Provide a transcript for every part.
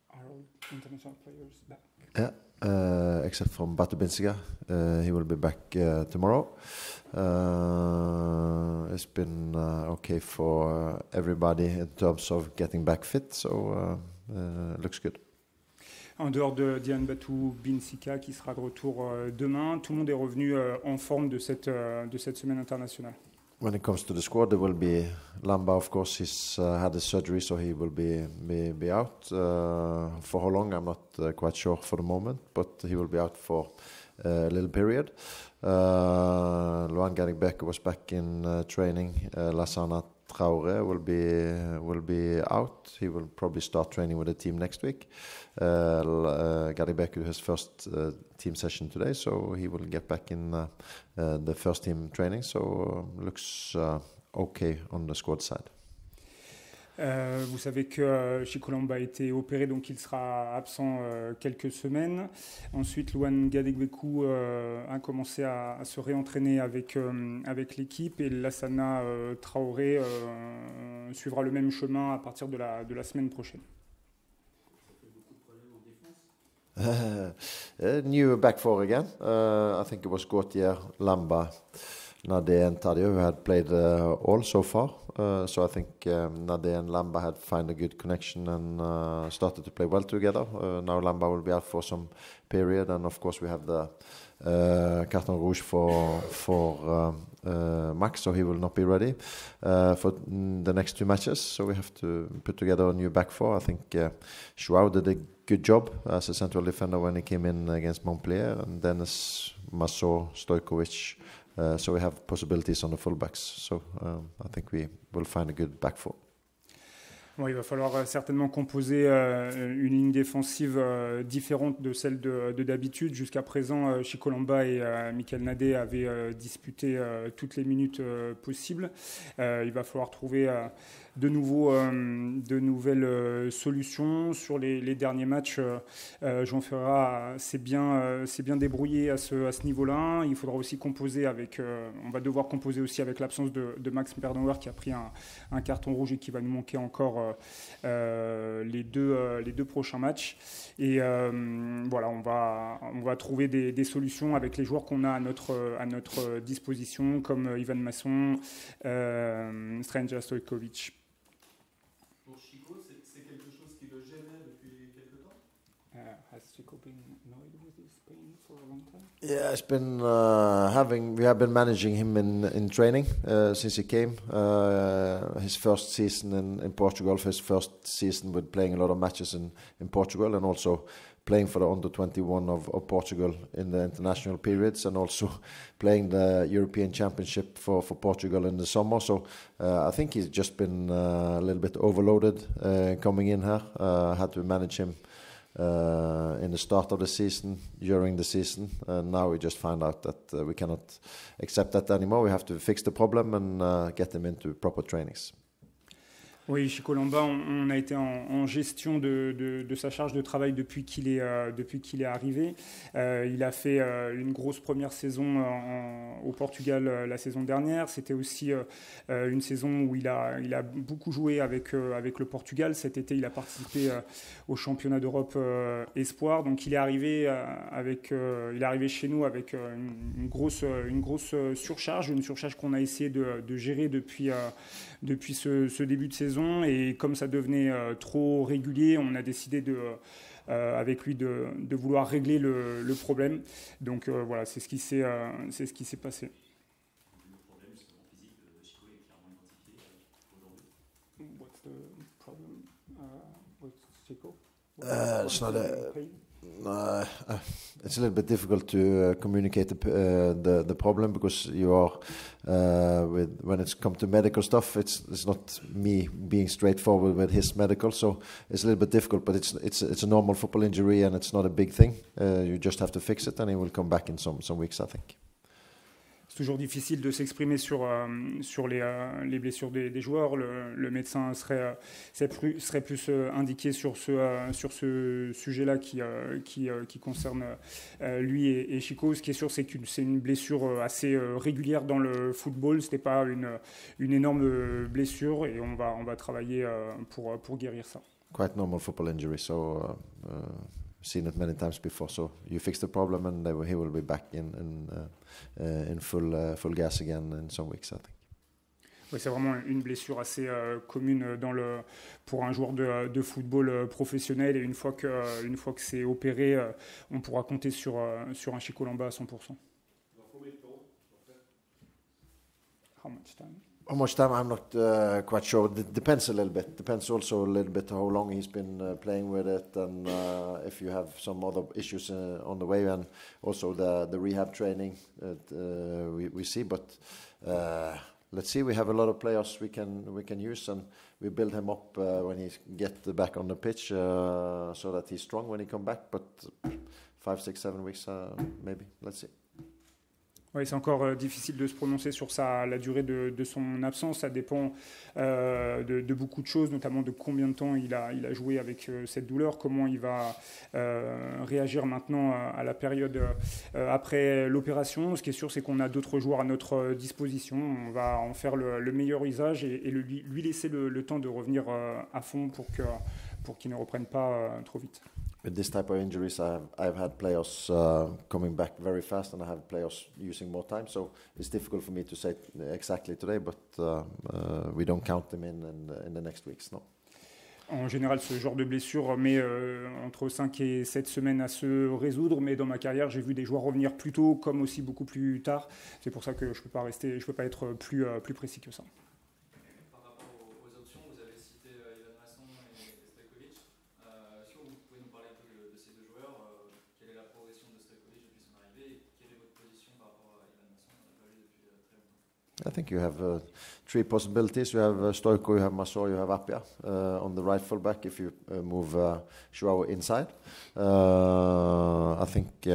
Are all international players back? Yeah, except from Batu Binsiga. He will be back tomorrow. It's been okay for everybody in terms of getting back fit, so looks good. En dehors de Diane Batu Binsika qui sera de retour demain, tout le monde est revenu en forme de cette semaine internationale. When it comes to the squad, there will be Lamba, of course. He's had a surgery, so he will be out. For how long, I'm not quite sure for the moment, but he will be out for a little period. Luan Gadibek was back in training. Lassana Traore will be out. He will probably start training with the team next week. Gadibek his first team session today, so he will get back in the first team training. So looks okay on the squad side. Vous savez que Chico Lamba a été opéré, donc il sera absent quelques semaines. Ensuite, Luan Gadegbeku a commencé à se réentraîner avec l'équipe, et Lassana Traoré suivra le même chemin à partir de la semaine prochaine. New back four again. I think it was Gautier, Lamba, Nade and Tadio who had played all so far. So I think Nade and Lamba had found a good connection and started to play well together. Now Lamba will be out for some period, and of course we have the carton rouge for Max, so he will not be ready for the next two matches. So we have to put together a new back four. I think Joao did a good job as a central defender when he came in against Montpellier, and Dennis, Maso, Stojkovic. So we have possibilities on the fullbacks. So I think we will find a good back four. Bon, il va falloir certainement composer une ligne défensive différente de celle de d'habitude. Jusqu'à présent, Chico Lamba et Michael Nadé avaient disputé toutes les minutes possibles. Il va falloir trouver de nouvelles solutions. Sur les derniers matchs, Jean Ferrat s'est bien débrouillé à ce niveau-là. Il faudra aussi composer on va devoir composer aussi avec l'absence de Max Bernauer qui a pris un carton rouge et qui va nous manquer encore les deux prochains matchs. Et voilà, on va trouver des solutions avec les joueurs qu'on a à notre disposition, comme Ivan Masson, Stranja Stojkovic. Pour Chico, c'est quelque chose qui le gênait depuis quelque temps? Has Chico been annoyed with his pain for a long time? Yeah, it's been we have been managing him in training since he came. His first season in Portugal, his first season with playing a lot of matches in Portugal, and also playing for the under-21 of Portugal in the international periods, and also playing the European Championship for Portugal in the summer. So I think he's just been a little bit overloaded coming in here. Had to manage him in the start of the season, during the season. Now we just find out that we cannot accept that anymore. We have to fix the problem and get him into proper trainings. Oui, Chico Lamba, on a été en gestion de sa charge de travail depuis qu'il est arrivé. Il a fait une grosse première saison au Portugal la saison dernière. C'était aussi une saison où il a beaucoup joué avec le Portugal. Cet été, il a participé au championnat d'Europe Espoir. Donc, il est arrivé chez nous avec une grosse surcharge, une surcharge qu'on a essayé de gérer depuis ce début de saison. Et comme ça devenait trop régulier, on a décidé avec lui de vouloir régler le problème. Donc voilà, c'est ce qui s'est passé. Le problème justement physique de Chico est clairement identifié aujourd'hui. What's the problem with Chico? It's a little bit difficult to communicate the problem, because you are when it's come to medical stuff, it's not me being straightforward with his medical, so it's a little bit difficult. But it's a normal football injury, and it's not a big thing. You just have to fix it, and he will come back in some weeks, I think. C'est toujours difficile de s'exprimer sur les blessures des joueurs. Le médecin serait plus indiqué sur ce sujet-là qui concerne lui et Chico. Ce qui est sûr, c'est que c'est une blessure assez régulière dans le football. Ce n'est pas une énorme blessure et on va travailler pour guérir ça. Quite normal football injury, so seen it many times before. So you fix the problem, and he will be back in full gas again in some weeks, I think. Ouais, c'est vraiment une blessure assez commune pour un joueur de football professionnel. Et une fois que c'est opéré, on pourra compter sur un Chico Lamba à 100%. How much time? How much time? I'm not quite sure. It depends a little bit. Depends also a little bit how long he's been playing with it, and if you have some other issues on the way, and also the rehab training that we see. But let's see. We have a lot of players we can use, and we build him up when he get back on the pitch, so that he's strong when he come back. But 5, 6, 7 weeks, maybe. Let's see. Oui, c'est encore difficile de se prononcer sur la durée de son absence. Ça dépend de beaucoup de choses, notamment de combien de temps il a joué avec cette douleur, comment il va réagir maintenant à la période après l'opération. Ce qui est sûr, c'est qu'on a d'autres joueurs à notre disposition. On va en faire le meilleur usage et lui laisser le temps de revenir à fond pour qu'il ne reprenne pas trop vite. With this type of injuries, I've had players coming back very fast, and I have players using more time. So it's difficult for me to say exactly today, but we don't count them in the next weeks, no. En général, ce genre de blessure met entre 5 et 7 semaines à se résoudre, mais dans ma carrière, j'ai vu des joueurs revenir plus tôt, comme aussi beaucoup plus tard. C'est pour ça que je peux pas être plus précis que ça. Par rapport aux options, vous avez cité Ivan Masson et Stojkovic. Est-ce que vous pouvez nous parler un peu de ces deux joueurs? Quelle est la progression de Stojkovic depuis son arrivée et quelle est votre position par rapport à Ivan Masson? On n'a pas vu depuis très longtemps. I think you have 3 possibilities. You have Stojko, you have Masson, you have Appia on the right fullback if you move Joao inside. I think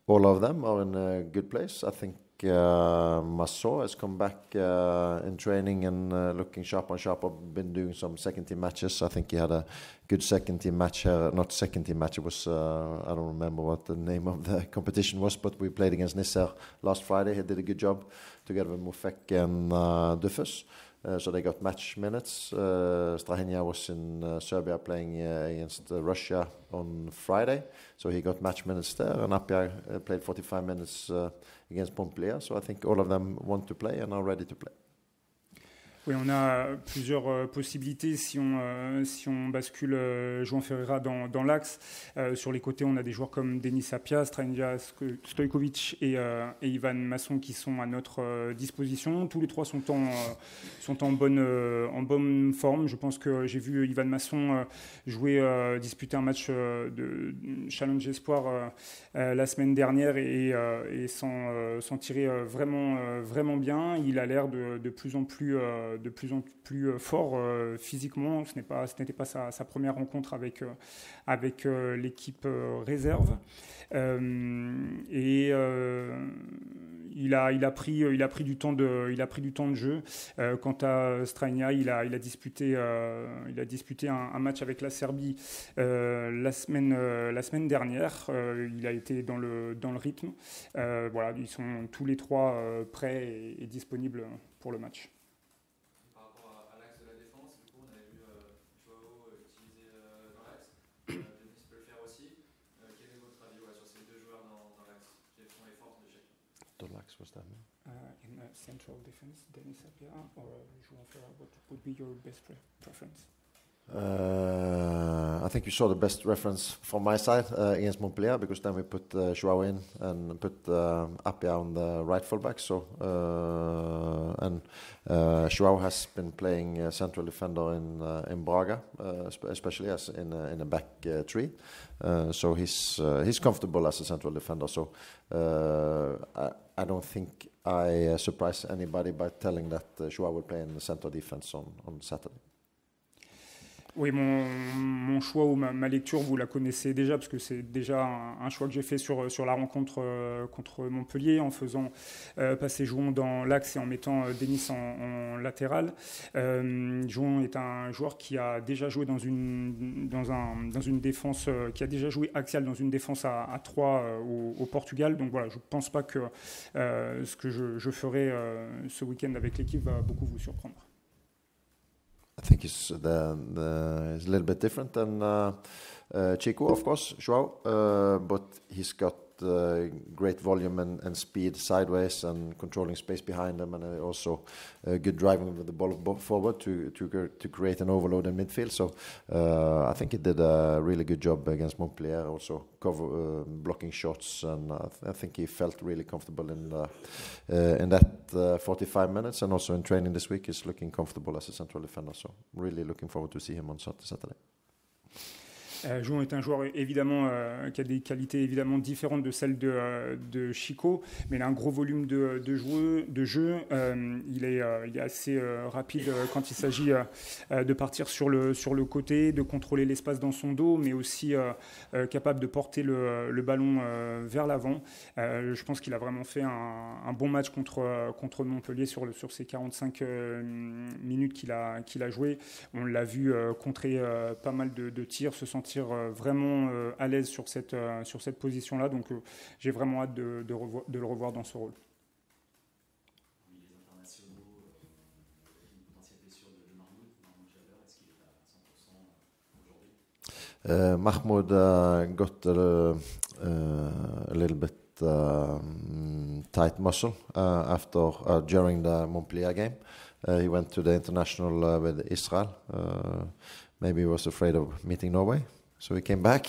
all of them are in a good place. I think Masson has come back in training and looking sharper and sharper. Been doing some second team matches. I think he had a good second team match here. Not second team match, it was I don't remember what the name of the competition was, but we played against Nisser last Friday. He did a good job together with Mufek and Dufus. So they got match minutes. Strahinja was in Serbia playing against Russia on Friday, so he got match minutes there. And Appia played 45 minutes against Montpellier. So I think all of them want to play and are ready to play. Oui, on a plusieurs possibilités si on bascule João Ferreira dans l'axe. Sur les côtés, on a des joueurs comme Denis Appia, Strahinja Stojkovic et Ivan Masson qui sont à notre disposition. Tous les trois sont en bonne forme. Je pense que j'ai vu Ivan Masson disputer un match de Challenge Espoir la semaine dernière et s'en tirer vraiment bien. Il a l'air de plus en plus fort physiquement. Ce n'était pas sa première rencontre avec l'équipe réserve. Il a pris du temps de jeu. Quant à Strahinja, il a disputé un match avec la Serbie la semaine dernière. Il a été dans le rythme. Voilà, ils sont tous les trois prêts et disponibles pour le match. What's that mean? In central defense, Denis Appia or João Ferreira, what would be your best preference? I think you saw the best reference from my side against Montpellier, because then we put Joao in and put Appia on the right fullback. So and Joao has been playing central defender in Braga, especially as in a back three. So he's comfortable as a central defender. So I don't think I surprise anybody by telling that Joao will play in the central defense on Saturday. Oui, mon choix ou ma lecture, vous la connaissez déjà, parce que c'est déjà un choix que j'ai fait sur la rencontre contre Montpellier, en faisant passer Jouan dans l'axe et en mettant Denis en latéral. Jouan est un joueur qui a déjà joué dans une défense, qui a déjà joué axial dans une défense à 3 au Portugal. Donc voilà, je ne pense pas que ce que je ferai ce week-end avec l'équipe va beaucoup vous surprendre. I think it's a little bit different than Chico, of course, Joao, but he's got great volume and speed sideways and controlling space behind him, and also good driving with the ball forward to create an overload in midfield. So I think he did a really good job against Montpellier, also blocking shots, and I think he felt really comfortable in that 45 minutes, and also in training this week he's looking comfortable as a central defender. So really looking forward to see him on Saturday. Jouan est un joueur évidemment qui a des qualités évidemment différentes de celles de Chico, mais il a un gros volume de jeu. Il est assez rapide quand il s'agit de partir sur le côté, de contrôler l'espace dans son dos, mais aussi capable de porter le ballon vers l'avant. Je pense qu'il a vraiment fait un bon match contre Montpellier sur ces 45 minutes qu'il a joué. On l'a vu contrer pas mal de tirs, se sentir vraiment à l'aise sur cette position-là. Donc j'ai vraiment hâte de le revoir dans ce rôle. Oui, les internationaux, une potentielle blessure de Mahmoud Jabber, est-ce qu'il est à 100% aujourd'hui? Mahmoud got a little bit tight muscle during the Montpellier game. He went to the international with Israel. Maybe he was afraid of meeting Norway, so he came back.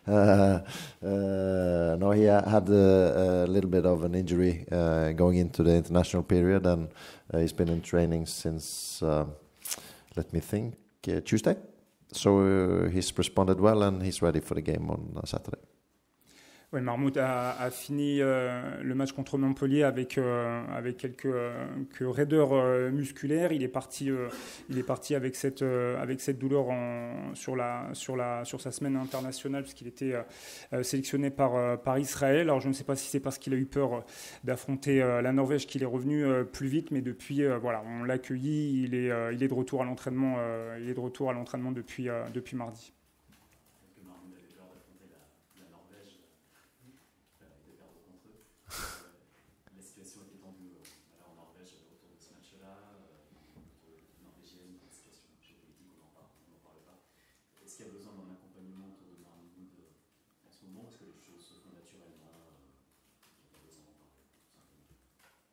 No, he had a little bit of an injury going into the international period, and he's been in training since, let me think, Tuesday. So he's responded well, and he's ready for the game on Saturday. Ouais, Marmout a fini le match contre Montpellier avec quelques raideurs musculaires. Il est parti avec cette douleur sur sa semaine internationale, puisqu'il était sélectionné par Israël. Alors je ne sais pas si c'est parce qu'il a eu peur d'affronter la Norvège qu'il est revenu plus vite, mais depuis voilà, on l'a accueilli. Il est de retour à l'entraînement. Il est de retour à l'entraînement depuis mardi.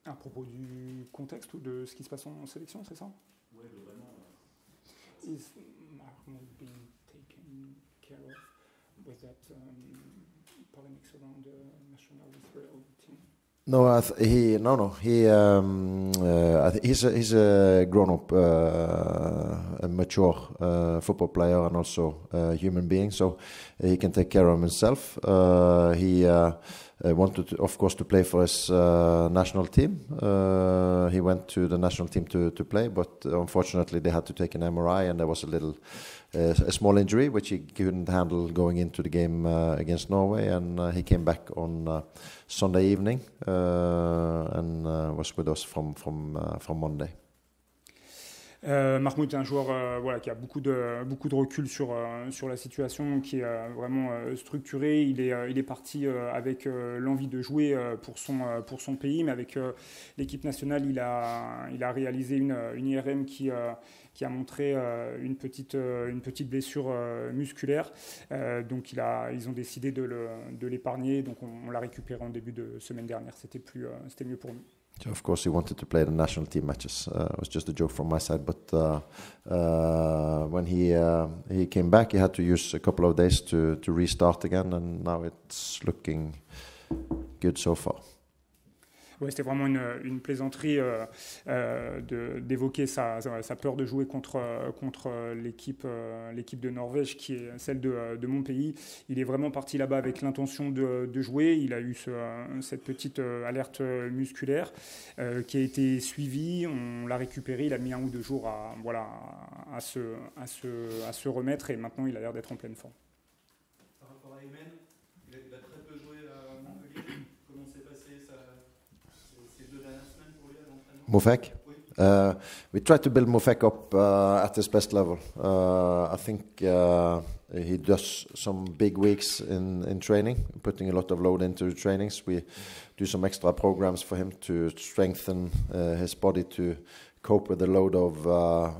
À propos du contexte ou de ce qui se passe en sélection, c'est ça? Oui, globalement. Is Mahmoud being taken care of with that polemics around the national Israel team? No, he's a grown-up, a mature football player, and also a human being, so he can take care of himself. He wanted, of course, to play for his national team. He went to the national team to play, but unfortunately they had to take an MRI, and there was a small injury which he couldn't handle going into the game against Norway, and he came back on Sunday evening and was with us from Monday. Mahmoud est un joueur qui a beaucoup de recul sur la situation, qui est vraiment structuré. Il est parti avec l'envie de jouer pour son pays, mais avec l'équipe nationale, il a réalisé une IRM qui a montré une petite blessure musculaire. Donc ils ont décidé de l'épargner. Donc on l'a récupéré en début de semaine dernière. C'était mieux pour nous. So of course, he wanted to play the national team matches. It was just a joke from my side. But when he came back, he had to use a couple of days to restart again, and now it's looking good so far. Ouais, c'était vraiment une plaisanterie d'évoquer sa peur de jouer contre l'équipe de Norvège, qui est celle de mon pays. Il est vraiment parti là-bas avec l'intention de jouer. Il a eu cette petite alerte musculaire qui a été suivie. On l'a récupéré. Il a mis 1 ou 2 jours à se remettre, et maintenant il a l'air d'être en pleine forme. Par rapport à Aymen, il a très peu joué à Montpellier. Comment s'est passé ces 2 dernières semaines pour lui à l'entraînement? Mofek? Oui. We try to build Mofek up at his best level. I think he does some big weeks in training, putting a lot of load into the trainings. We do some extra programs for him to strengthen his body to cope with the load of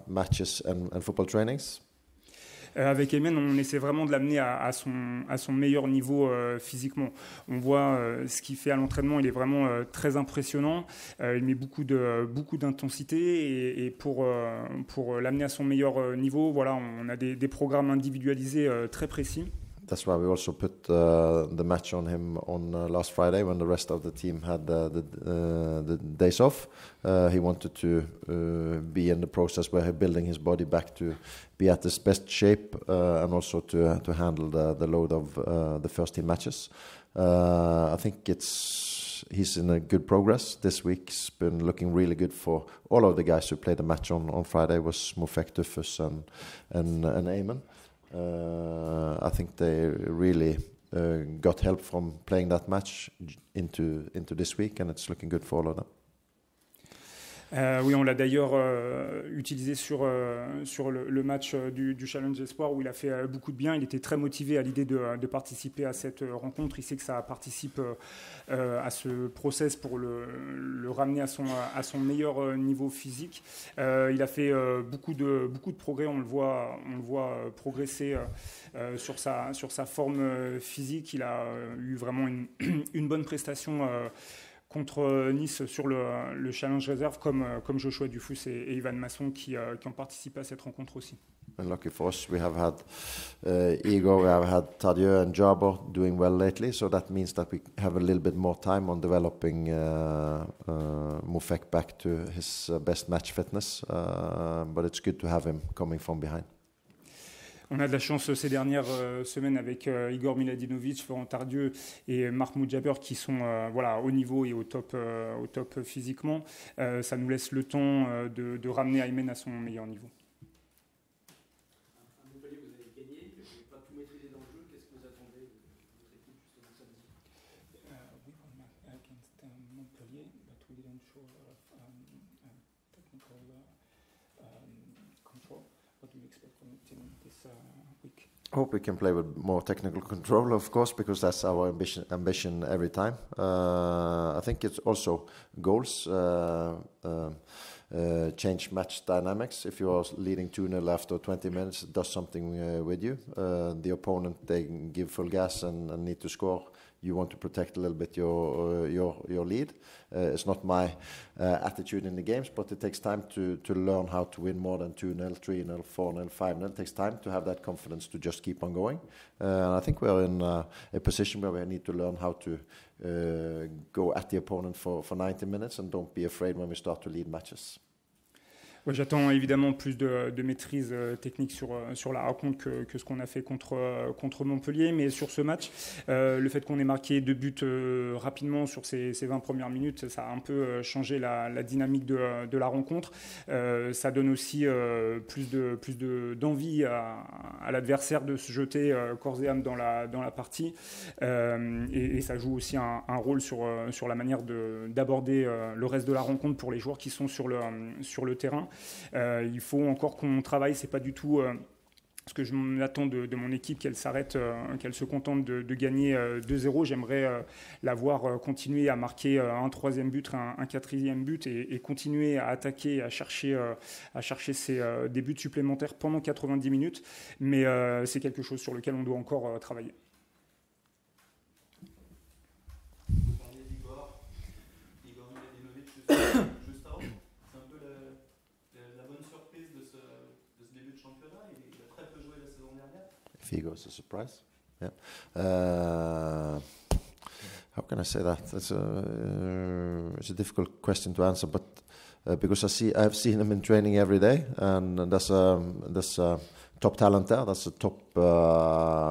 matches and football trainings. Avec Aymen, on essaie vraiment de l'amener à son meilleur niveau physiquement. On voit ce qu'il fait à l'entraînement, il est vraiment très impressionnant. Il met beaucoup d'intensité, et pour l'amener à son meilleur niveau, voilà, on a des programmes individualisés très précis. That's why we also put the match on him on last Friday when the rest of the team had the days off. He wanted to be in the process where he's building his body back to be at his best shape and also to handle the load of the first team matches. I think he's in a good progress. This week's been looking really good for all of the guys who played the match on Friday. Was Mofek, Tufus and Aymen. I think they really got help from playing that match into this week, and it's looking good for all of them. Oui, on l'a d'ailleurs utilisé sur le match du Challenge Espoir, où il a fait beaucoup de bien. Il était très motivé à l'idée de participer à cette rencontre. Il sait que ça participe à ce process pour le ramener à son meilleur niveau physique. Il a fait beaucoup de progrès. On le voit progresser sur sa forme physique. Il a eu vraiment une bonne prestation contre Nice sur le Challenge Reserve, comme Joshua Dufus et Ivan Masson qui ont participé à cette rencontre aussi. And lucky for us, we have had Igor, we have had Tadjeu and Jabber doing well lately, so that means that we have a little bit more time on developing Mofek back to his best match fitness, but it's good to have him coming from behind. On a de la chance ces dernières semaines avec Igor Miladinovic, Florent Tardieu et Mahmoud Jabber qui sont au niveau et au top physiquement. Ça nous laisse le temps de ramener Aymen à son meilleur niveau. À Montpellier, vous avez gagné, mais vous n'avez pas tout maîtrisé dans le jeu. Qu'est-ce que vous attendez de votre équipe justement samedi? We won against Montpellier, but we didn't show a lot of technical control. What do you expect from the team this week? I hope we can play with more technical control, of course, because that's our ambition every time. I think it's also goals change match dynamics. If you are leading 2-0 after 20 minutes, it does something with you. The opponent, they give full gas and need to score. You want to protect a little bit your lead. It's not my attitude in the games, but it takes time to learn how to win more than 2-0, 3-0, 4-0, 5-0. It takes time to have that confidence to just keep on going. And I think we're in a position where we need to learn how to go at the opponent for 90 minutes and don't be afraid when we start to lead matches. Ouais, j'attends évidemment plus de maîtrise technique sur la rencontre que ce qu'on a fait contre Montpellier, mais sur ce match, le fait qu'on ait marqué 2 buts rapidement sur ces 20 premières minutes, ça a un peu changé la dynamique de la rencontre. Ça donne aussi plus d'envie à l'adversaire de se jeter corps et âme dans la partie, et ça joue aussi un rôle sur la manière d'aborder le reste de la rencontre pour les joueurs qui sont sur le terrain. Il faut encore qu'on travaille, c'est pas du tout ce que je m'attends de mon équipe, qu'elle s'arrête, qu'elle se contente de gagner 2-0. J'aimerais la voir continuer à marquer un 3e but, un 4e but, et continuer à attaquer, à chercher des buts supplémentaires pendant 90 minutes. Mais c'est quelque chose sur lequel on doit encore travailler. Vous parliez d'Igor Miladinovic juste avant. C'est un peu la bonne surprise de ce début de championnat. Il a très peu joué la saison dernière. If he goes, a surprise. Yeah. how can I say that? It's a difficult question to answer, but because I've seen him in training every day, and there's top talent there. That's a top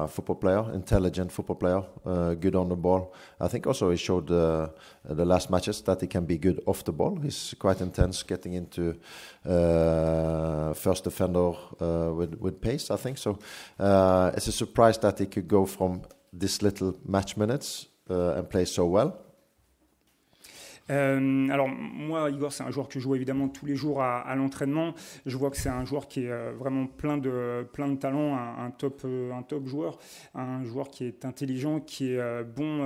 football player, intelligent football player, good on the ball. I think also he showed the last matches that he can be good off the ball. He's quite intense, getting into first defender with pace, I think. So it's a surprise that he could go from this little match minutes and play so well. Alors moi, Igor, c'est un joueur que je vois évidemment tous les jours à l'entraînement. Je vois que c'est un joueur qui est vraiment plein de talent, un top joueur, un joueur qui est intelligent, qui est bon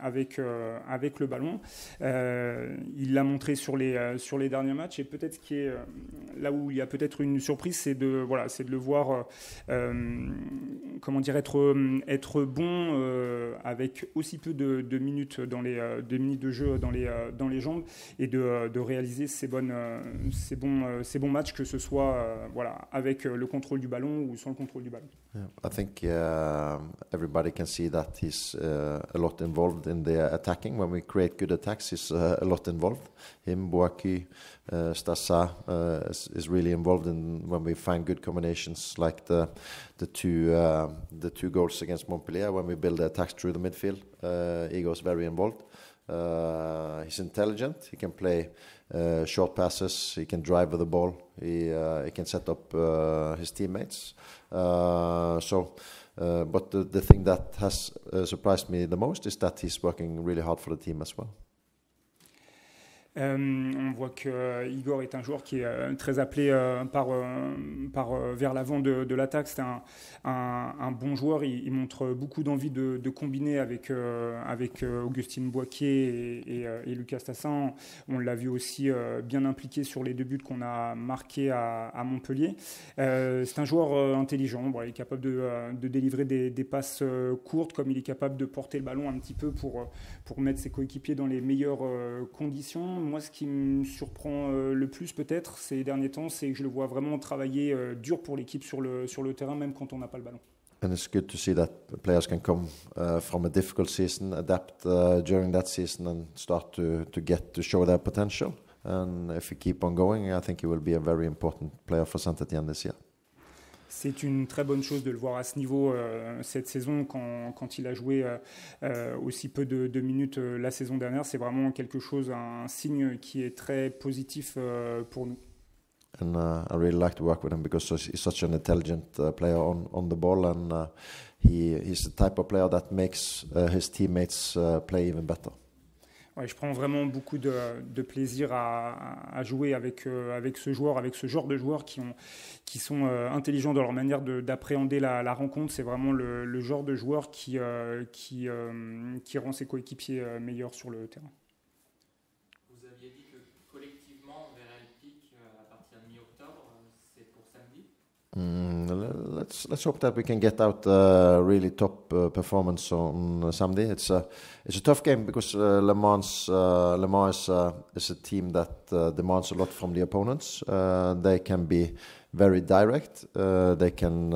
avec le ballon. Il l'a montré sur les derniers matchs, et peut-être qui est là où il y a peut-être une surprise, c'est de le voir être bon avec aussi peu de minutes dans les 2 minutes de jeu dans les jambes, et de réaliser ces bons matchs, que ce soit avec le contrôle du ballon ou sans le contrôle du ballon. Yeah, I think everybody can see that he's a lot involved in the attacking. When we create good attacks, he's a lot involved. Him, Boaki, Stassa is really involved in when we find good combinations, like the two goals against Montpellier. When we build the attacks through the midfield, Igor's very involved. He's intelligent. He can play short passes. He can drive with the ball. He can set up his teammates. But the thing that has surprised me the most is that he's working really hard for the team as well. On voit que Igor est un joueur qui est très appelé vers l'avant de l'attaque. C'est un bon joueur. Il montre beaucoup d'envie de combiner avec Augustin Boaké et Lucas Tassin. On l'a vu aussi bien impliqué sur les 2 buts qu'on a marqués à Montpellier. C'est un joueur intelligent. Il est capable de délivrer des passes courtes, comme il est capable de porter le ballon un petit peu pour mettre ses coéquipiers dans les meilleures conditions. Moi, ce qui me surprend le plus peut-être ces derniers temps, c'est que je le vois vraiment travailler dur pour l'équipe sur le terrain, même quand on n'a pas le ballon. And it's good to see that players can come from a difficult season, adapt during that season, and start to show their potential. And if he keep on going, I think he will be a very important player for Saint-Étienne this year. C'est une très bonne chose de le voir à ce niveau cette saison, quand il a joué aussi peu de minutes la saison dernière. C'est vraiment quelque chose, un signe qui est très positif pour nous. And I really like to work with him because he's such an intelligent player on the ball, and he's the type of player that makes his teammates play even better. Ouais, je prends vraiment beaucoup de plaisir à jouer avec ce joueur, avec ce genre de joueurs qui sont intelligents dans leur manière d'appréhender la rencontre. C'est vraiment le genre de joueur qui rend ses coéquipiers meilleurs sur le terrain. Vous aviez dit que collectivement, on verrait le pic à partir de mi-octobre. C'est pour samedi? Let's hope that we can get out really top performance on Sunday. It's a tough game because Le Mans is a team that demands a lot from the opponents. They can be very direct. They can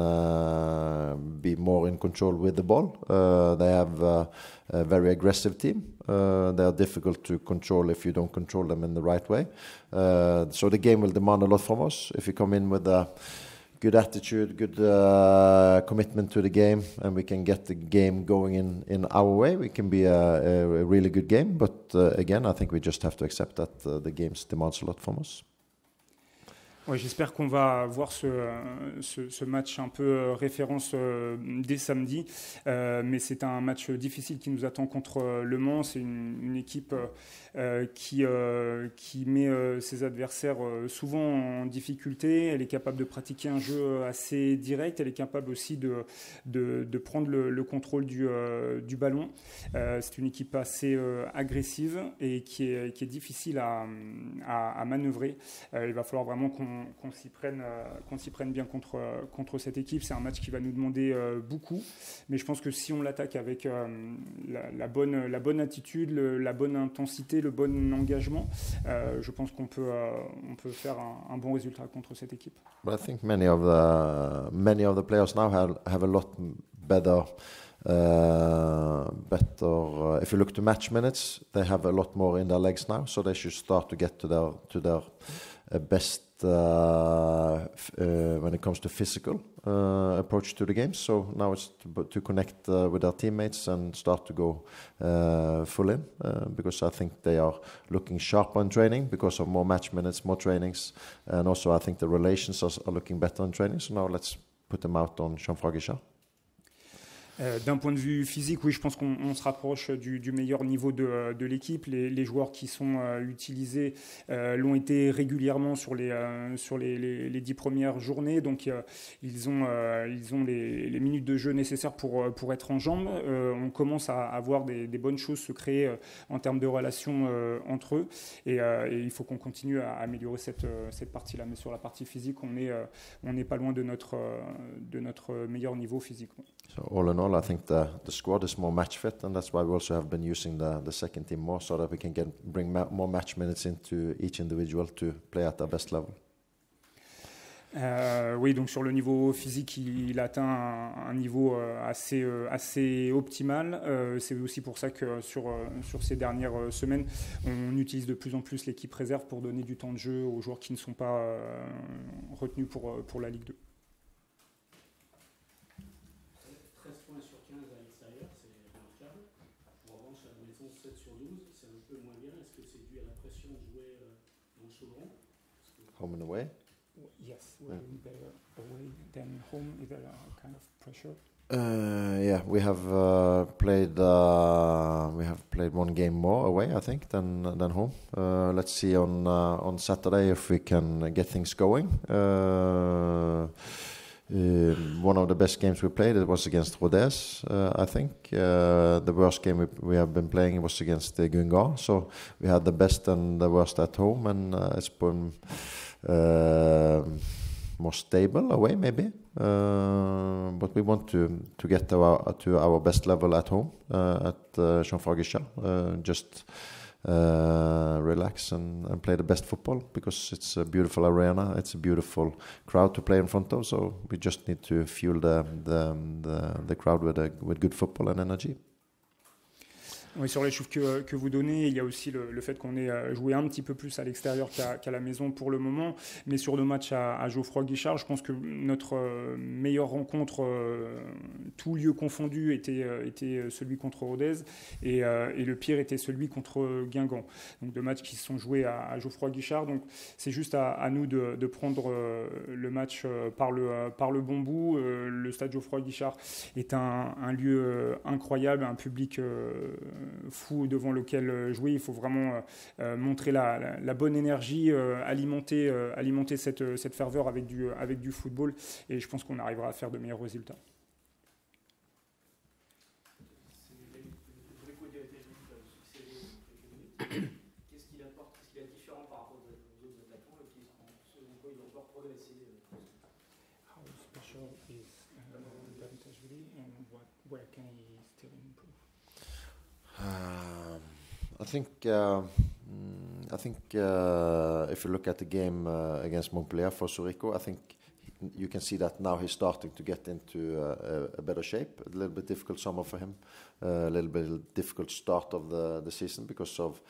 be more in control with the ball. They have a very aggressive team. They are difficult to control if you don't control them in the right way. So the game will demand a lot from us. If we come in with a good attitude, good commitment to the game, and we can get the game going in our way, we can be a really good game. But again, I think we just have to accept that the games demands a lot from us. Ouais, j'espère qu'on va voir ce match un peu référence dès samedi, mais c'est un match difficile qui nous attend contre Le Mans. C'est une équipe qui met ses adversaires souvent en difficulté. Elle est capable de pratiquer un jeu assez direct. Elle est capable aussi de prendre le contrôle du ballon. C'est une équipe assez agressive et qui est difficile à manœuvrer. Il va falloir vraiment qu'on s'y prenne bien contre cette équipe. C'est un match qui va nous demander beaucoup, mais je pense que si on l'attaque avec la bonne attitude, la bonne intensité, le bon engagement, je pense qu'on peut faire un bon résultat contre cette équipe. But I think many of the players now have a lot better better. If you look to match minutes, they have a lot more in their legs now, so they should start to get to their best when it comes to physical approach to the game. So now it's to connect with their teammates and start to go full in, because I think they are looking sharp on training because of more match minutes, more trainings, and also I think the relations are looking better on training. So now let's put them out on Jean-François Guichard. D'un point de vue physique, oui, je pense qu'on se rapproche du meilleur niveau de l'équipe. Les joueurs qui sont utilisés l'ont été régulièrement sur les 10 premières journées. Donc, ils ont les minutes de jeu nécessaires pour être en jambes. On commence à avoir des bonnes choses se créer en termes de relations entre eux. Et il faut qu'on continue à améliorer cette partie-là. Mais sur la partie physique, on n'est pas loin de notre meilleur niveau physique. So all in all, I think the squad is more match fit, and that's why we also have been using the second team more, so that we can bring more match minutes into each individual to play at their best level. Oui, donc sur le niveau physique, il atteint un niveau assez optimal. C'est aussi pour ça que sur ces dernières semaines, on utilise de plus en plus l'équipe réserve pour donner du temps de jeu aux joueurs qui ne sont pas retenus pour la Ligue 2. Home and away? Yes, we're better away than home. Is there a kind of pressure? Yeah, we have played one game more away, I think, than home. Let's see on Saturday if we can get things going. One of the best games we played, it was against Rodez, I think. The worst game we have been playing was against Gunga. So we had the best and the worst at home, and it's been more stable away, maybe. But we want to get to our best level at home at Jean-François Guichard. Just relax and play the best football, because it's a beautiful arena, it's a beautiful crowd to play in front of. So we just need to fuel the crowd with good football and energy. Oui, sur les chiffres que vous donnez, il y a aussi le fait qu'on ait joué un petit peu plus à l'extérieur qu'à la maison pour le moment. Mais sur nos matchs à Geoffroy Guichard, je pense que notre meilleure rencontre, tout lieu confondu, était celui contre Rodez. Et le pire était celui contre Guingamp. Donc deux matchs qui se sont joués à Geoffroy Guichard. Donc c'est juste à nous de prendre le match par le bon bout. Le stade Geoffroy Guichard est un lieu incroyable, un public fou devant lequel jouer. Il faut vraiment montrer la bonne énergie, alimenter cette ferveur avec du football, et je pense qu'on arrivera à faire de meilleurs résultats. Qu'est-ce qu'il apporte, qu'est-ce qu'il est différent par rapport aux autres attaquants, et selon quoi il va encore progresser? How special is Davutashvili, and where can he still improve? I think if you look at the game against Montpellier for Surico, I think you can see that now he's starting to get into a better shape. A little bit difficult summer for him, a little bit difficult start of the season because of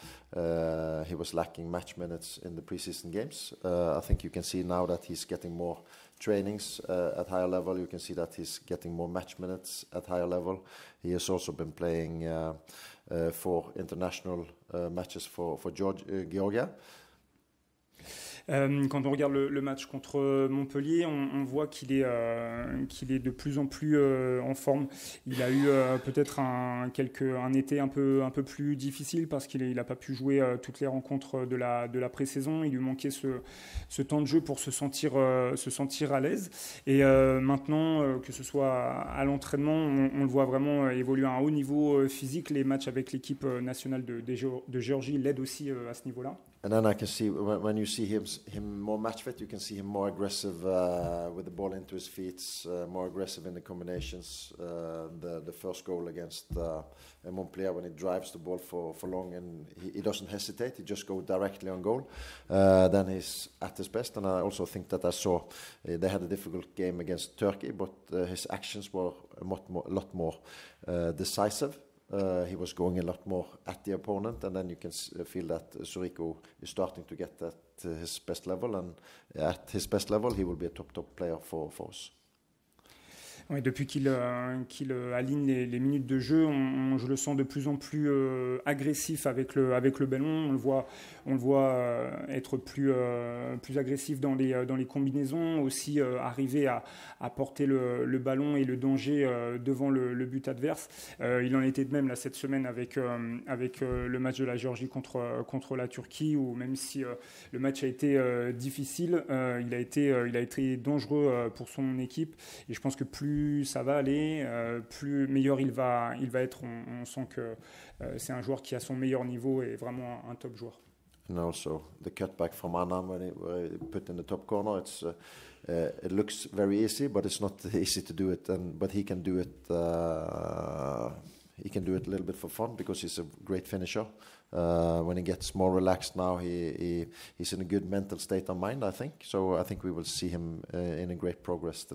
he was lacking match minutes in the preseason games. I think you can see now that he's getting more trainings at higher level. You can see that he's getting more match minutes at higher level. He has also been playing for international matches for Georgia. Quand on regarde le match contre Montpellier, on voit qu'il est de plus en plus en forme. Il a eu peut-être un été un peu plus difficile parce qu'il n'a pas pu jouer toutes les rencontres de la pré-saison. Il lui manquait ce temps de jeu pour se sentir à l'aise. Et maintenant, que ce soit à l'entraînement, on le voit vraiment évoluer à un haut niveau physique. Les matchs avec l'équipe nationale de Géorgie l'aident aussi à ce niveau-là. And then I can see when you see him more match fit, you can see him more aggressive with the ball into his feet, more aggressive in the combinations. The first goal against Montpellier, when he drives the ball for long and he doesn't hesitate, he just goes directly on goal. Then he's at his best. And I also think that I saw they had a difficult game against Turkey, but his actions were a lot more decisive. He was going a lot more at the opponent, and then you can feel that Zurigo is starting to get at his best level, and at his best level, he will be a top player for us. Ouais, depuis qu'il aligne les minutes de jeu, je le sens de plus en plus agressif avec le ballon. On le voit être plus agressif dans les combinaisons, aussi arriver à porter le ballon et le danger devant le but adverse. Il en était de même là, cette semaine avec le match de la Géorgie contre la Turquie, où même si le match a été difficile, il a été dangereux pour son équipe. Et je pense que plus ça va aller, plus meilleur il va être. On sent que c'est un joueur qui a son meilleur niveau et vraiment un top joueur. And also the cutback from Annan when he put in the top corner, it looks very easy, but it's not easy to do it. But he can do it. He can do it a little bit for fun because he's a great finisher. When he gets more relaxed now, he's in a good mental state of mind, I think. So I think we will see him in a great progress the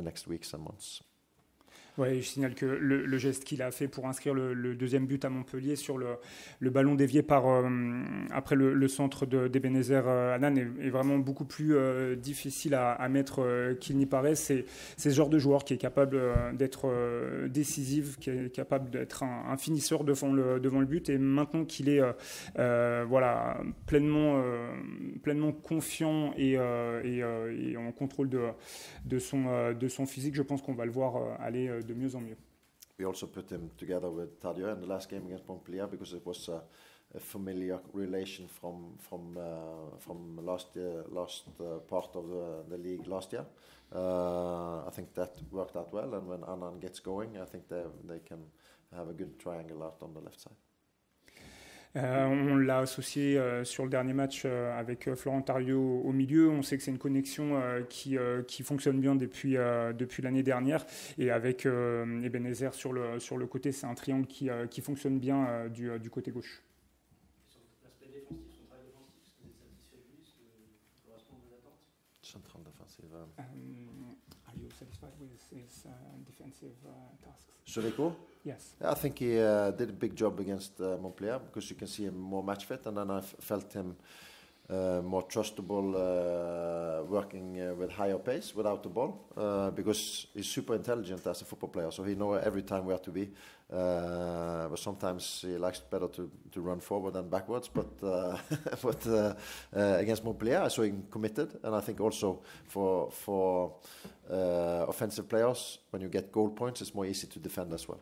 next weeks and months. Ouais, je signale que le geste qu'il a fait pour inscrire le deuxième but à Montpellier sur le ballon dévié après le centre d'Ebenezer Annan est vraiment beaucoup plus difficile à mettre qu'il n'y paraît. C'est ce genre de joueur qui est capable d'être décisif, qui est capable d'être un finisseur devant le but. Et maintenant qu'il est pleinement confiant et en contrôle de son physique, je pense qu'on va le voir aller de mieux en mieux. We also put him together with Tadio in the last game against Montpellier because it was a familiar relation from last part of the league last year. I think that worked out well, and when Annan gets going, I think they can have a good triangle out on the left side. On l'a associé sur le dernier match avec Florent Tariot au milieu. On sait que c'est une connexion qui fonctionne bien depuis l'année dernière. Et avec Ebenezer sur le côté, c'est un triangle qui fonctionne bien du côté gauche. Sur l'aspect défensif, son travail défensif, est-ce que vous êtes satisfait de lui? Est-ce que correspond à vos attentes? Central defensive. Are you satisfied with his defensive tasks? Zurigo? Yes. I think he did a big job against Montpellier because you can see him more match fit, and then I felt him more trustable working with higher pace without the ball because he's super intelligent as a football player, so he knows every time where to be. But sometimes he likes better to run forward than backwards. But against Montpellier, I saw him committed, and I think also for offensive players, when you get goal points, it's more easy to defend as well.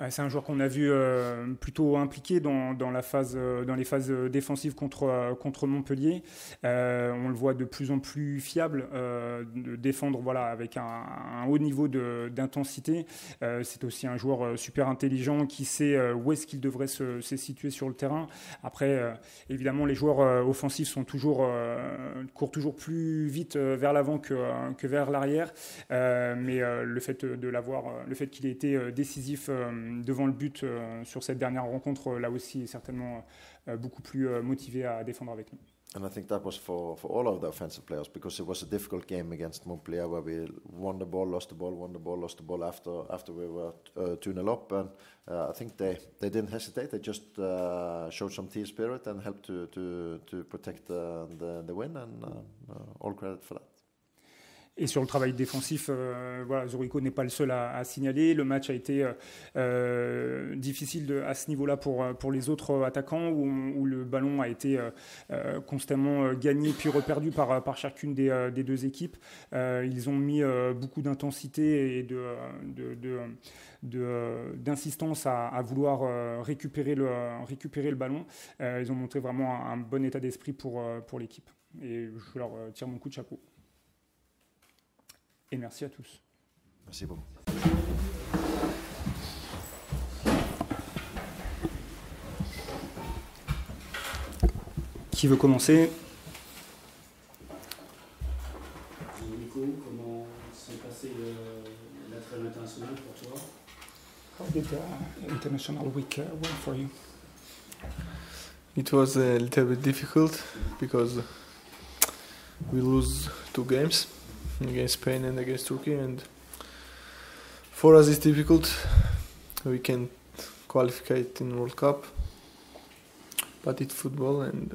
C'est un joueur qu'on a vu plutôt impliqué dans les phases défensives contre Montpellier. On le voit de plus en plus fiable de défendre avec un haut niveau d'intensité. C'est aussi un joueur super intelligent qui sait où est-ce qu'il devrait se situer sur le terrain. Après, évidemment, les joueurs offensifs courent toujours plus vite vers l'avant que vers l'arrière. Mais le fait qu'il ait été décisif devant le but sur cette dernière rencontre, là aussi, est certainement beaucoup plus motivé à défendre avec nous. And I think that was for all of the offensive players because it was a difficult game against Montpellier where we won the ball, lost the ball, won the ball, lost the ball after we were 2-0 up. And I think they didn't hesitate. They just showed some team spirit and helped to protect the win, and all credit for that. Et sur le travail défensif, Zurigo n'est pas le seul à signaler. Le match a été difficile à ce niveau-là pour les autres attaquants, où le ballon a été constamment gagné puis reperdu par chacune des deux équipes. Ils ont mis beaucoup d'intensité et d'insistance à vouloir récupérer le ballon. Ils ont montré vraiment un bon état d'esprit pour l'équipe. Et je leur tire mon coup de chapeau. Et merci à tous. Merci beaucoup. Qui veut commencer? Nico, comment s'est passé la trêve internationale pour toi? How did the international week went for you? It was a little bit difficult because we lose 2 games against Spain and against Turkey, and for us it's difficult. We can qualify in World Cup, but it's football and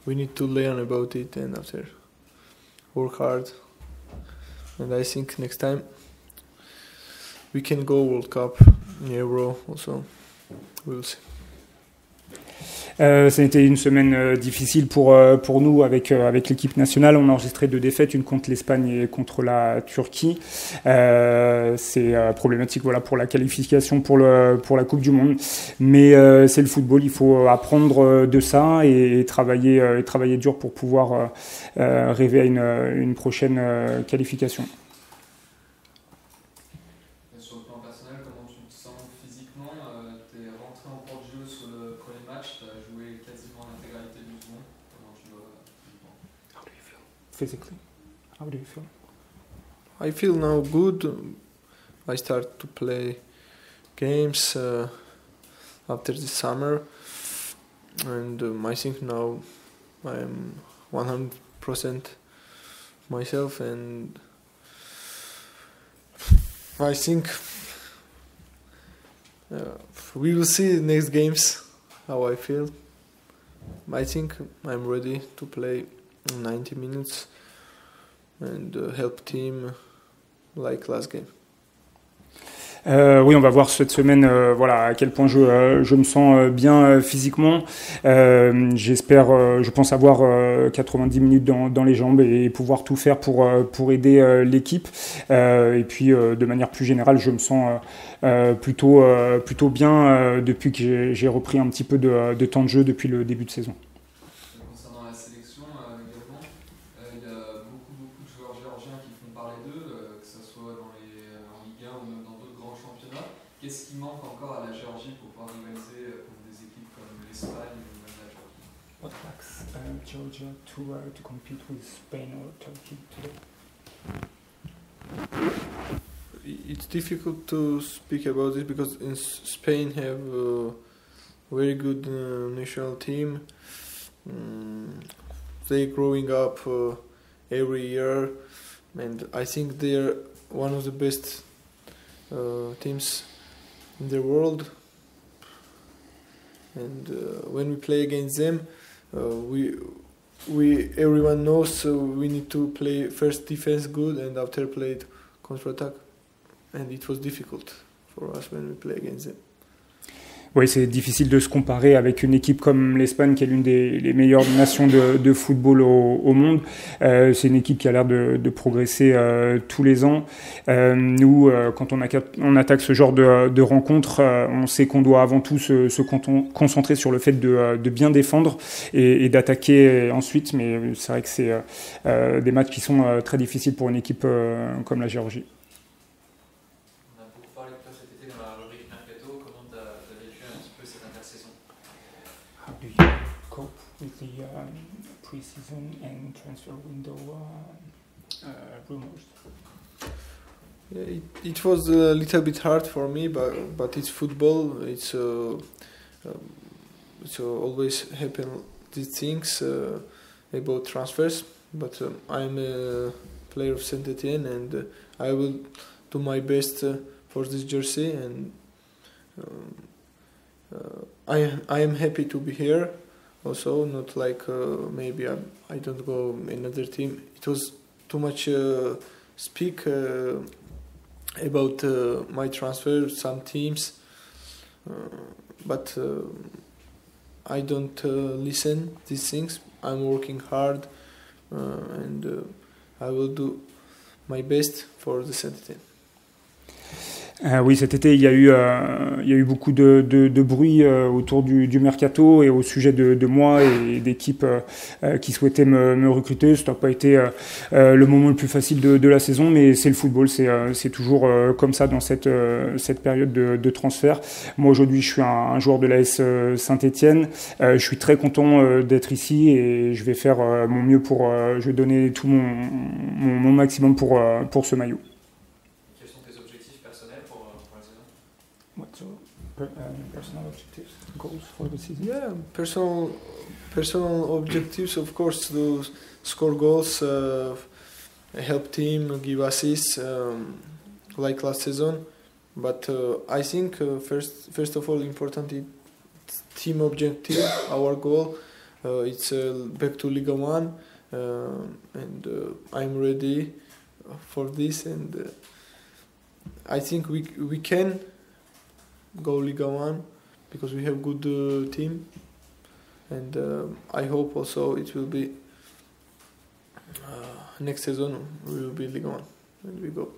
we need to learn about it and after work hard. And I think next time we can go World Cup, Euro also. We will see. Ça a été une semaine difficile pour nous avec l'équipe nationale. On a enregistré 2 défaites, une contre l'Espagne et contre la Turquie. C'est problématique pour la qualification pour la Coupe du Monde. Mais c'est le football, il faut apprendre de ça et travailler dur pour pouvoir rêver à une prochaine qualification. Sur le plan personnel, comment tu te sens physiquement? Tu es rentré en cours de jeu sur le premier match, tu as joué quasiment l'intégralité du second. Comment tu vois physiquement? How do you feel physically? How do you feel? I feel now good. I start to play games after the summer, and I think now I am 100% myself, and I think we will see next games how I feel. I think I'm ready to play 90 minutes and help team like last game. Oui, on va voir cette semaine à quel point je me sens bien physiquement. Je pense avoir 90 minutes dans les jambes et pouvoir tout faire pour aider l'équipe. Et puis, de manière plus générale, je me sens plutôt bien depuis que j'ai repris un petit peu de temps de jeu depuis le début de saison. Concernant la sélection également, il y a beaucoup de joueurs géorgiens qui font parler d'eux, que ce soit en Ligue 1 ou même dans d'autres grands championnats. Qu'est-ce qui manque encore à la Géorgie pour pouvoir rivaliser contre des équipes comme l'Espagne ou même la Turquie? What lacks Georgia to compete with Spain or Turkey today? It's difficult to speak about this because in Spain have a very good national team. They growing up every year, and I think they're one of the best teams in the world. And when we play against them, we everyone knows we need to play first defense good and after play counter-attack. And it was difficult for us when we play against them. Oui, c'est difficile de se comparer avec une équipe comme l'Espagne, qui est l'une des meilleures nations de football au monde. C'est une équipe qui a l'air de progresser tous les ans. Nous, quand on attaque ce genre de rencontre, on sait qu'on doit avant tout se concentrer sur le fait de bien défendre et d'attaquer ensuite. Mais c'est vrai que c'est des matchs qui sont très difficiles pour une équipe comme la Géorgie. With the pre-season and transfer window rumors? Yeah, it was a little bit hard for me, but it's football. It's always happen these things about transfers. But I'm a player of Saint-Étienne, and I will do my best for this jersey. And I am happy to be here. Also, not like maybe I don't go another team. It was too much speak about my transfer, some teams, but I don't listen these things. I'm working hard and I will do my best for the Saint-Étienne. Oui, cet été, il y a eu beaucoup de bruit autour du mercato et au sujet de moi et d'équipes qui souhaitaient me recruter. Ça n'a pas été le moment le plus facile de la saison, mais c'est le football, c'est toujours comme ça dans cette période de transfert. Moi, aujourd'hui, je suis un joueur de l'AS Saint-Étienne. Je suis très content d'être ici et je vais faire mon mieux je vais donner tout mon maximum pour ce maillot. What's your personal objectives, goals for the season? Yeah, personal objectives, of course, to score goals, help team, give assists, like last season. But I think first of all, important is team objective. Our goal, it's back to Liga 1, and I'm ready for this. And I think we can go Liga 1 because we have good team, and I hope also it will be next season we will be Liga 1 and we go.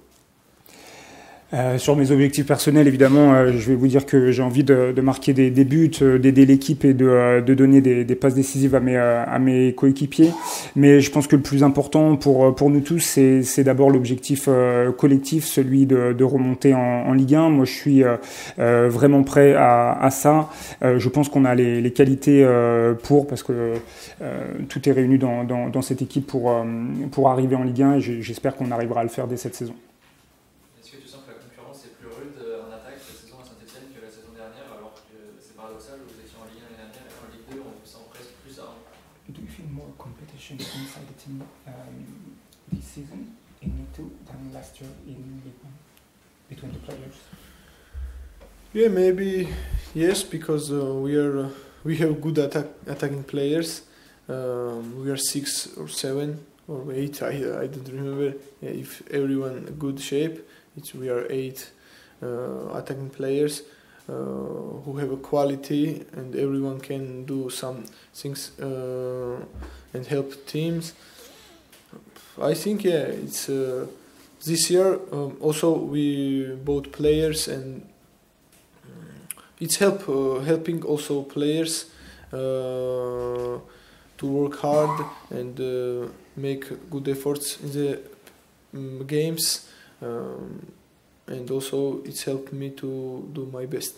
Sur mes objectifs personnels, évidemment, je vais vous dire que j'ai envie de marquer des buts, d'aider l'équipe et de donner des passes décisives à mes coéquipiers. Mais je pense que le plus important pour nous tous, c'est d'abord l'objectif collectif, celui de remonter en Ligue 1. Moi, je suis vraiment prêt à ça. Je pense qu'on a les qualités parce que tout est réuni dans cette équipe pour arriver en Ligue 1 et j'espère qu'on arrivera à le faire dès cette saison. Inside the team this season in Ligue 2 than last year in Ligue 1 between the players? Yeah, maybe yes, because we have good attacking players. We are 6 or 7 or 8. I don't remember. Yeah, if everyone in good shape, we are 8 attacking players who have a quality, and everyone can do some things and help teams. I think it's this year also we bought players, and it's helping also players to work hard and make good efforts in the games, and also it's helped me to do my best.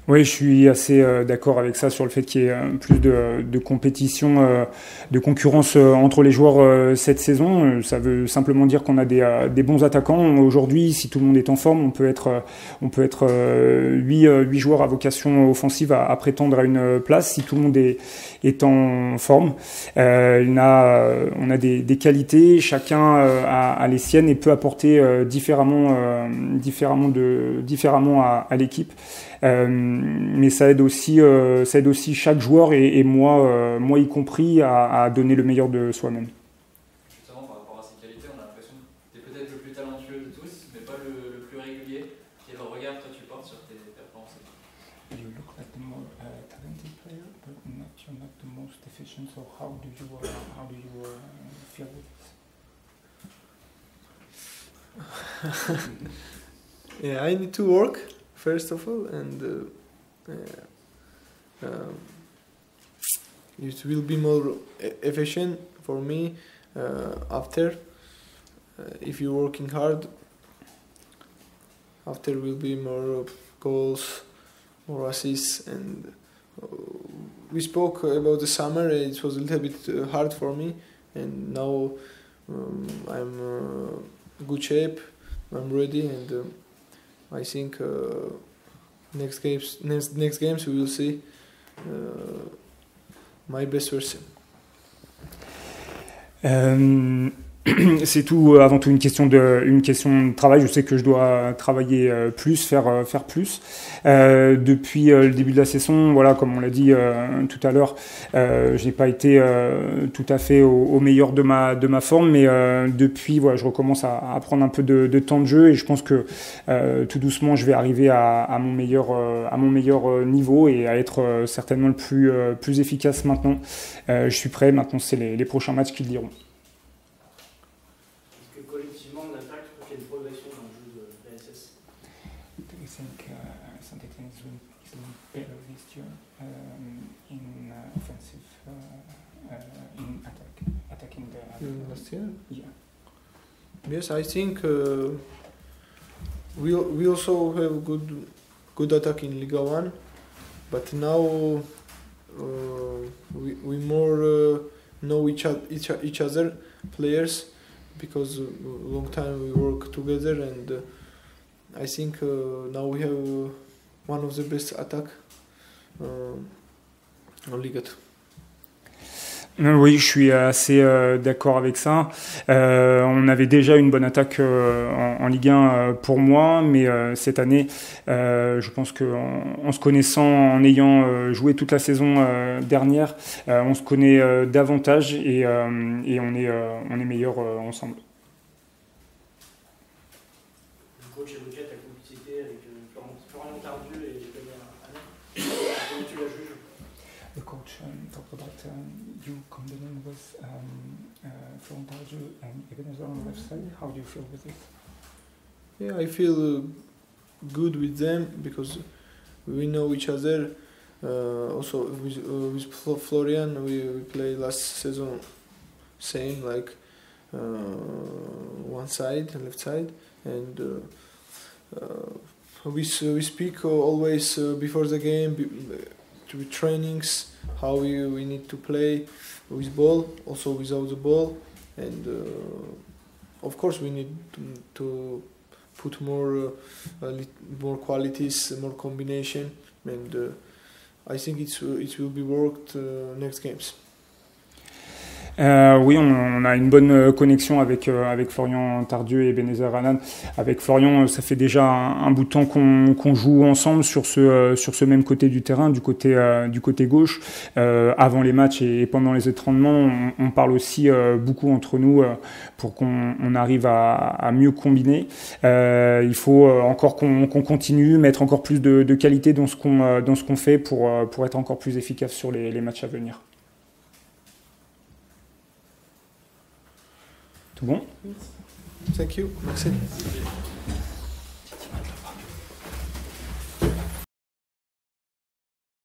Oui, je suis assez d'accord avec ça sur le fait qu'il y ait plus de compétition, de concurrence entre les joueurs cette saison. Ça veut simplement dire qu'on a des bons attaquants. Aujourd'hui, si tout le monde est en forme, on peut être 8 joueurs à vocation offensive à prétendre à une place. Si tout le monde est en forme, on a des qualités. Chacun a les siennes et peut apporter différemment à l'équipe. Mais ça aide aussi chaque joueur et moi y compris à donner le meilleur de soi-même. Justement, par rapport à ces qualités, on a l'impression que tu es peut-être le plus talentueux de tous, mais pas le plus régulier. Quel regard toi tu portes sur tes performances? You look like the more talented player, but you're not the most efficient. So how do you feel with this? Yeah, I need to work. First of all, and it will be more efficient for me after. If you're working hard, after will be more goals, more assists, and we spoke about the summer. It was a little bit hard for me, and now I'm in good shape. I'm ready, and I think next games we will see my best version. C'est tout, avant tout une question de travail. Je sais que je dois travailler plus, faire plus. Depuis le début de la saison, voilà, comme on l'a dit tout à l'heure, je n'ai pas été tout à fait au meilleur de ma forme, mais depuis, voilà, je recommence à prendre un peu de temps de jeu et je pense que tout doucement, je vais arriver à mon meilleur niveau et à être certainement le plus efficace maintenant. Je suis prêt. Maintenant, c'est les prochains matchs qui le diront. Collectivement, en attaque, je trouve qu'il y a une progression dans le jeu de la SS. better this year in offensive, in attacking the. Last year. Yeah. Yes, I think we also have good attack in Liga 1, but now we more know each other players, because long time we work together, and I think now we have one of the best attack en Liga 2. Oui, je suis assez d'accord avec ça. On avait déjà une bonne attaque en Ligue 1 pour moi, mais cette année, je pense qu'en se connaissant, en ayant joué toute la saison dernière, on se connaît davantage et on est meilleurs ensemble. Le coach évoquait ta complicité avec Florian Tardieu et Benjamin Hanan. Comment tu la juges? The coach talked about you combination with Florian Tardieu and Ebenezer on the left side. How do you feel with it? Yeah, I feel good with them because we know each other. Also with Florian, we played last season same, like one side, left side, and we speak always before the game, to trainings, how we need to play with ball, also without the ball, and of course we need to put more qualities, more combination, and I think it will be worked next games. Oui, on a une bonne connexion avec Florian Tardieu et Ebenezer Hanan. Avec Florian, ça fait déjà un bout de temps qu'on joue ensemble sur ce même côté du terrain, du côté gauche. Avant les matchs et pendant les entraînements, on parle aussi beaucoup entre nous pour qu'on arrive à mieux combiner. Il faut encore qu'on continue, mettre encore plus de qualité dans ce qu'on fait pour être encore plus efficace sur les matchs à venir. Tout bon? Thank you. Merci.